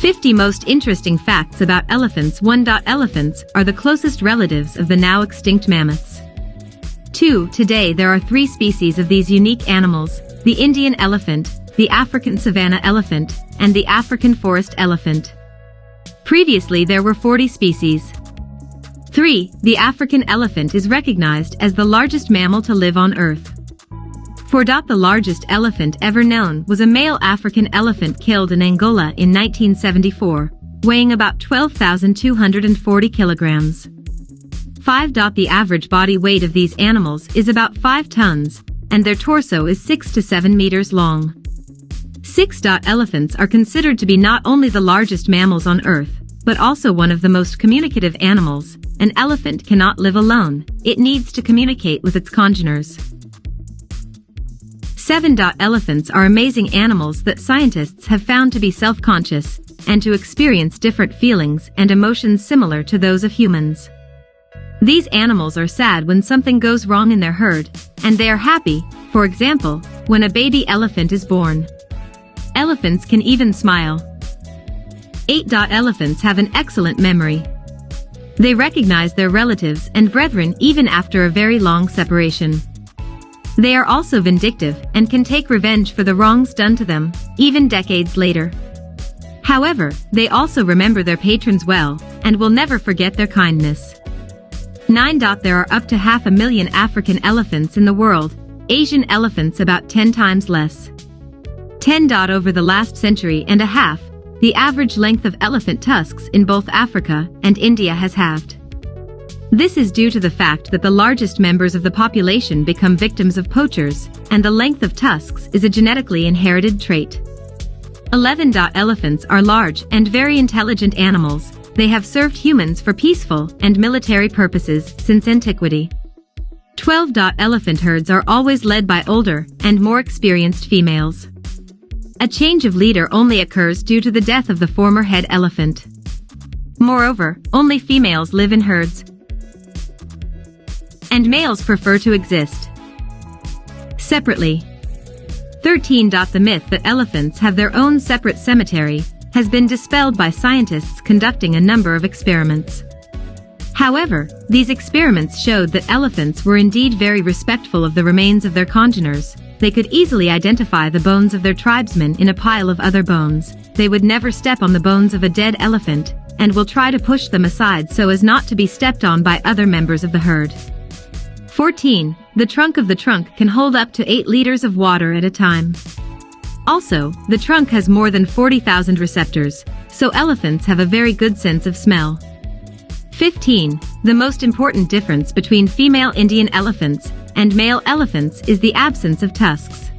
50 most interesting facts about elephants. 1. Elephants are the closest relatives of the now extinct mammoths. 2. Today there are 3 species of these unique animals: the Indian elephant, the African savanna elephant, and the African forest elephant. Previously there were 40 species. 3. The African elephant is recognized as the largest mammal to live on Earth. 4. The largest elephant ever known was a male African elephant killed in Angola in 1974, weighing about 12,240 kilograms. 5. The average body weight of these animals is about 5 tons, and their torso is 6 to 7 meters long. 6. Elephants are considered to be not only the largest mammals on Earth, but also one of the most communicative animals. An elephant cannot live alone, it needs to communicate with its congeners. 7. Elephants are amazing animals that scientists have found to be self-conscious, and to experience different feelings and emotions similar to those of humans. These animals are sad when something goes wrong in their herd, and they are happy, for example, when a baby elephant is born. Elephants can even smile. 8. Elephants have an excellent memory. They recognize their relatives and brethren even after a very long separation. They are also vindictive and can take revenge for the wrongs done to them, even decades later. However, they also remember their patrons well, and will never forget their kindness. 9. There are up to 500,000 African elephants in the world, Asian elephants about 10 times less. 10. Over the last century and a half, the average length of elephant tusks in both Africa and India has halved. This is due to the fact that the largest members of the population become victims of poachers, and the length of tusks is a genetically inherited trait. 11. Elephants are large and very intelligent animals. They have served humans for peaceful and military purposes since antiquity. 12. Elephant herds are always led by older and more experienced females. A change of leader only occurs due to the death of the former head elephant. Moreover, only females live in herds, and males prefer to exist separately. 13. The myth that elephants have their own separate cemetery has been dispelled by scientists conducting a number of experiments. However, these experiments showed that elephants were indeed very respectful of the remains of their congeners. They could easily identify the bones of their tribesmen in a pile of other bones. They would never step on the bones of a dead elephant, and will try to push them aside so as not to be stepped on by other members of the herd. 14. The trunk of the trunk can hold up to 8 liters of water at a time. Also, the trunk has more than 40,000 receptors, so elephants have a very good sense of smell. 15. The most important difference between female Indian elephants and male elephants is the absence of tusks.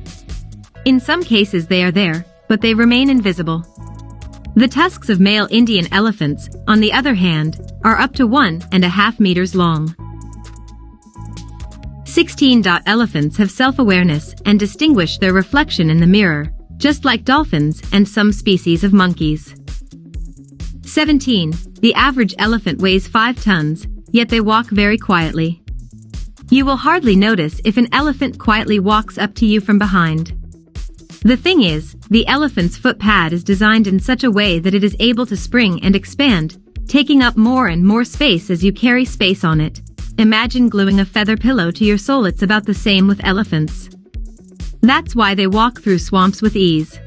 In some cases they are there, but they remain invisible. The tusks of male Indian elephants, on the other hand, are up to 1.5 meters long. 16. Elephants have self-awareness and distinguish their reflection in the mirror, just like dolphins and some species of monkeys. 17. The average elephant weighs 5 tons, yet they walk very quietly. You will hardly notice if an elephant quietly walks up to you from behind. The thing is, the elephant's foot pad is designed in such a way that it is able to spring and expand, taking up more and more space as you carry space on it. Imagine gluing a feather pillow to your soul. It's about the same with elephants. That's why they walk through swamps with ease.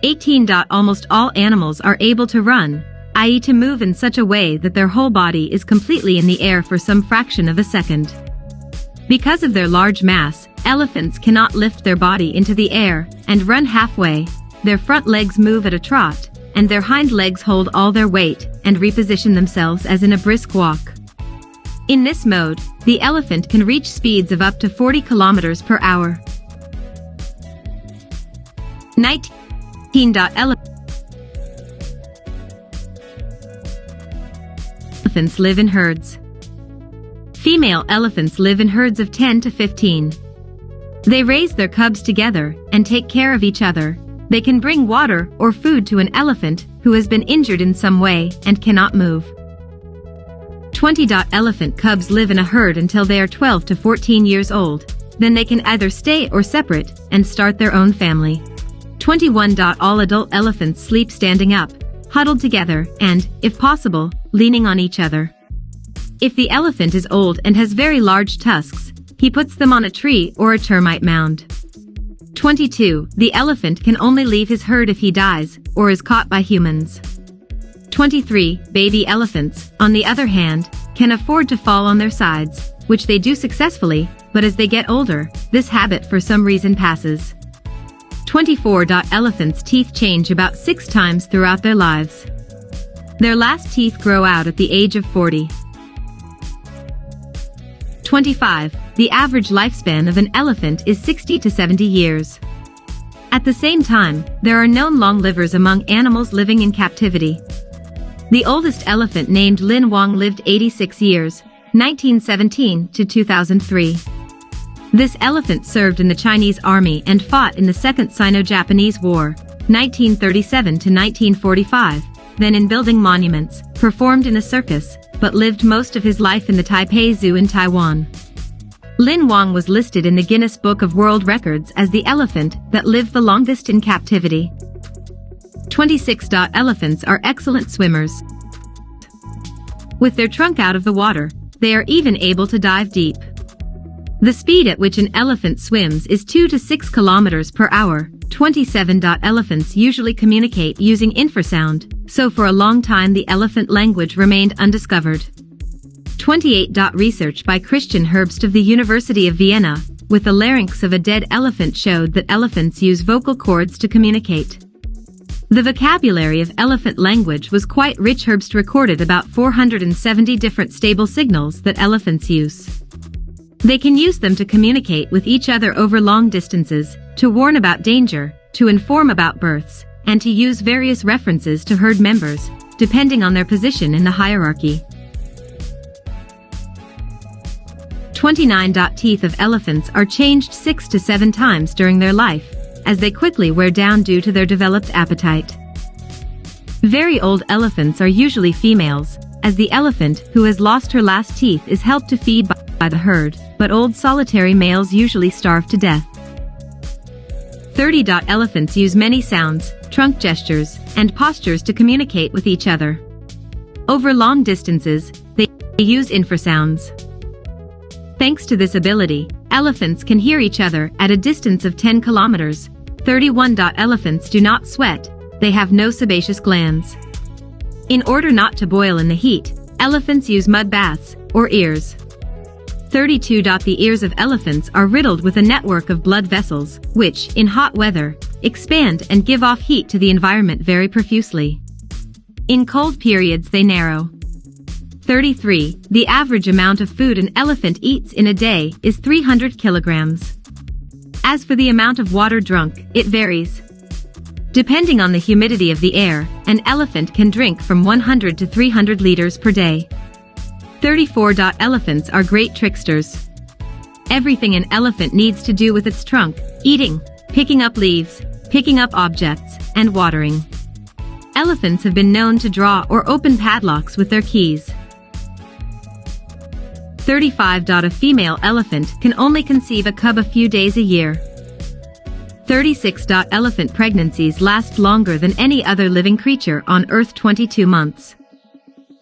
18. Almost all animals are able to run, i.e. to move in such a way that their whole body is completely in the air for some fraction of a second. Because of their large mass, elephants cannot lift their body into the air and run halfway. Their front legs move at a trot, and their hind legs hold all their weight and reposition themselves as in a brisk walk. In this mode, the elephant can reach speeds of up to 40 kilometers per hour. 19. Elephants live in herds. Female elephants live in herds of 10 to 15. They raise their cubs together and take care of each other. They can bring water or food to an elephant who has been injured in some way and cannot move. 20. Elephant cubs live in a herd until they are 12 to 14 years old. Then they can either stay or separate and start their own family. 21. All adult elephants sleep standing up, huddled together and, if possible, leaning on each other. If the elephant is old and has very large tusks, he puts them on a tree or a termite mound. 22. The elephant can only leave his herd if he dies, or is caught by humans. 23. Baby elephants, on the other hand, can afford to fall on their sides, which they do successfully, but as they get older, this habit for some reason passes. 24. Elephants' teeth change about 6 times throughout their lives. Their last teeth grow out at the age of 40. 25. The average lifespan of an elephant is 60 to 70 years. At the same time, there are known long livers among animals living in captivity. The oldest elephant named Lin Wang lived 86 years, 1917 to 2003. This elephant served in the Chinese army and fought in the Second Sino-Japanese War, 1937 to 1945, then in building monuments, performed in a circus, but lived most of his life in the Taipei Zoo in Taiwan. Lin Wang was listed in the Guinness Book of World Records as the elephant that lived the longest in captivity. 26. Elephants are excellent swimmers. With their trunk out of the water, they are even able to dive deep. The speed at which an elephant swims is 2 to 6 kilometers per hour. 27. Elephants usually communicate using infrasound, so for a long time the elephant language remained undiscovered. 28. Research by Christian Herbst of the University of Vienna, with the larynx of a dead elephant showed that elephants use vocal cords to communicate. The vocabulary of elephant language was quite rich. Herbst recorded about 470 different stable signals that elephants use. They can use them to communicate with each other over long distances, to warn about danger, to inform about births, and to use various references to herd members, depending on their position in the hierarchy. 29. Teeth of elephants are changed 6 to 7 times during their life, as they quickly wear down due to their developed appetite. Very old elephants are usually females, as the elephant who has lost her last teeth is helped to feed by the herd, but old solitary males usually starve to death. 30. Elephants use many sounds, trunk gestures, and postures to communicate with each other. Over long distances, they use infrasounds. Thanks to this ability, elephants can hear each other at a distance of 10 kilometers. 31. Elephants do not sweat, they have no sebaceous glands. In order not to boil in the heat, elephants use mud baths, or ears. 32. The ears of elephants are riddled with a network of blood vessels, which, in hot weather, expand and give off heat to the environment very profusely. In cold periods they narrow. 33. The average amount of food an elephant eats in a day is 300 kilograms. As for the amount of water drunk, it varies. Depending on the humidity of the air, an elephant can drink from 100 to 300 liters per day. 34. Elephants are great tricksters. Everything an elephant needs to do with its trunk, eating, picking up leaves, picking up objects, and watering. Elephants have been known to draw or open padlocks with their keys. 35. A female elephant can only conceive a cub a few days a year. 36. Elephant pregnancies last longer than any other living creature on Earth, 22 months.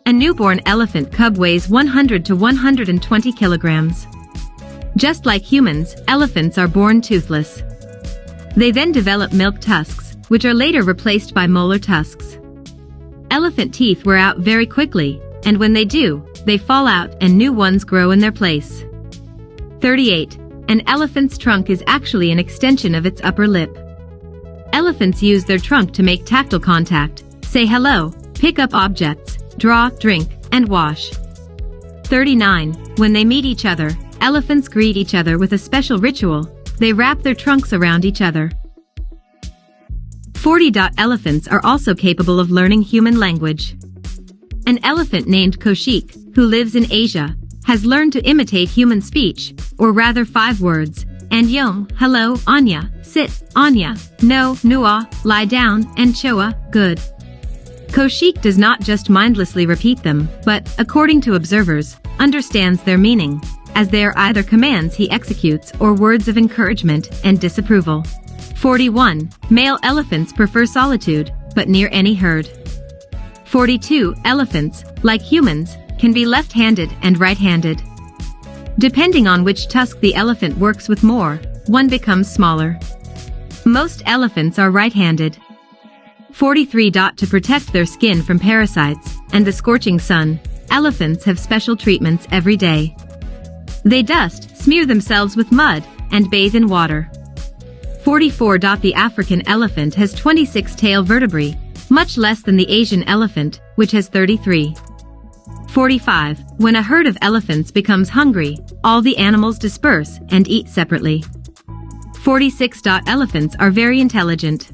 A newborn elephant cub weighs 100 to 120 kilograms. Just like humans, elephants are born toothless. They then develop milk tusks, which are later replaced by molar tusks. Elephant teeth wear out very quickly, and when they do, they fall out and new ones grow in their place. 38. An elephant's trunk is actually an extension of its upper lip. Elephants use their trunk to make tactile contact, say hello, pick up objects, draw, drink, and wash. 39. When they meet each other, elephants greet each other with a special ritual. They wrap their trunks around each other. 40. Elephants are also capable of learning human language. An elephant named Koshik, who lives in Asia, has learned to imitate human speech, or rather 5 words, and yom, hello, Anya, sit, Anya, no, nua, lie down, and choa, good. Koshik does not just mindlessly repeat them, but, according to observers, understands their meaning, as they are either commands he executes or words of encouragement and disapproval. 41. Male elephants prefer solitude, but near any herd. 42. Elephants, like humans, can be left-handed and right-handed. Depending on which tusk the elephant works with more, one becomes smaller. Most elephants are right-handed. 43. To protect their skin from parasites and the scorching sun, elephants have special treatments every day. They dust, smear themselves with mud, and bathe in water. 44. The African elephant has 26 tail vertebrae, much less than the Asian elephant, which has 33. 45. When a herd of elephants becomes hungry, all the animals disperse and eat separately. 46. Elephants are very intelligent.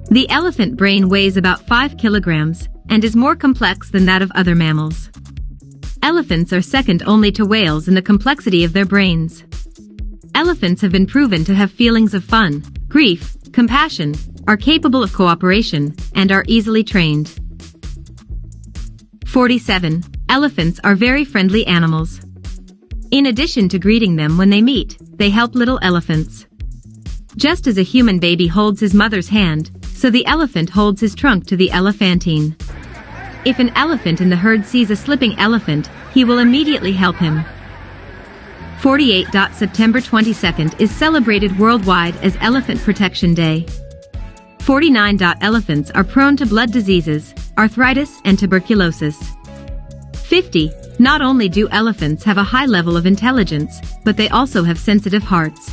The elephant brain weighs about 5 kilograms and is more complex than that of other mammals. Elephants are second only to whales in the complexity of their brains. Elephants have been proven to have feelings of fun, grief, compassion, are capable of cooperation, and are easily trained. 47. Elephants are very friendly animals. In addition to greeting them when they meet, they help little elephants. Just as a human baby holds his mother's hand, so the elephant holds his trunk to the elephantine. If an elephant in the herd sees a slipping elephant, he will immediately help him. 48. September 22nd is celebrated worldwide as Elephant Protection Day. 49. Elephants are prone to blood diseases, arthritis, and tuberculosis. 50. Not only do elephants have a high level of intelligence, but they also have sensitive hearts.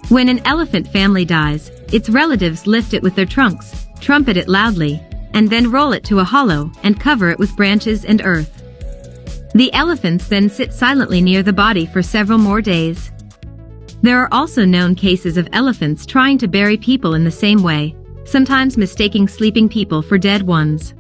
When an elephant family dies, its relatives lift it with their trunks, trumpet it loudly, and then roll it to a hollow and cover it with branches and earth. The elephants then sit silently near the body for several more days. There are also known cases of elephants trying to bury people in the same way, sometimes mistaking sleeping people for dead ones.